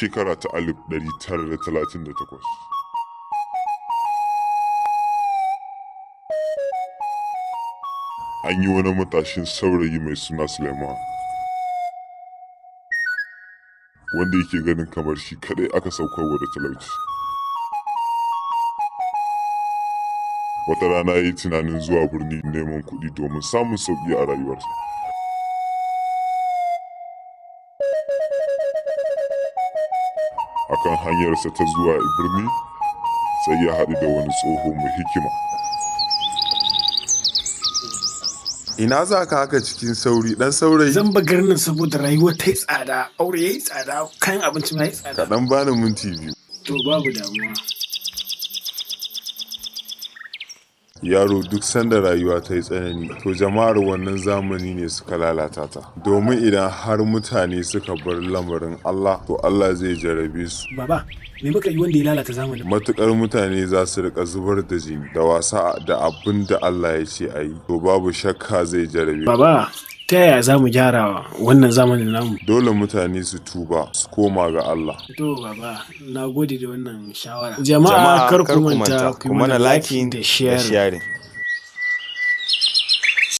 shekara ta 1938. An yi wani matashin saurayi mai suna Suleiman, wanda yake ganin kamar shi kadai aka saukarwa da talauci. Wata rana ya yi tunanin zuwa birni neman kuɗi domin samun sauƙi a rayuwarsa. Akan hanyarsa ta zuwa birni sai ya haɗu da wani tsoho mai hikima. Ina za ka haka cikin sauri ɗan saurayi? Zan ba garin saboda rayuwa ta yi tsada, aure ya yi tsada, kayan abinci ma ya yi tsada. Kaɗan bani minti 2. To babu damuwa. Yaro, duk sanda rayuwa ta yi tsanani, to jama'ar wannan zamani ne suka lalata ta. Domin idan har mutane suka bar lamarin Allah, to Allah zai jarabe su. Baba, me muka yi wanda ya lalata zamanin? Matuƙar mutane za su rika zubar da jini da wasa da abin da Allah ya ce a yi, to babu shakka zai jarabe. Baba, ta yaya za mu gyara wannan zamanin namu? Dole mutane su tuba su koma ga Allah. To baba, na gode da wannan shawara. Jama'a kar ku manta ku mana liking da sharing.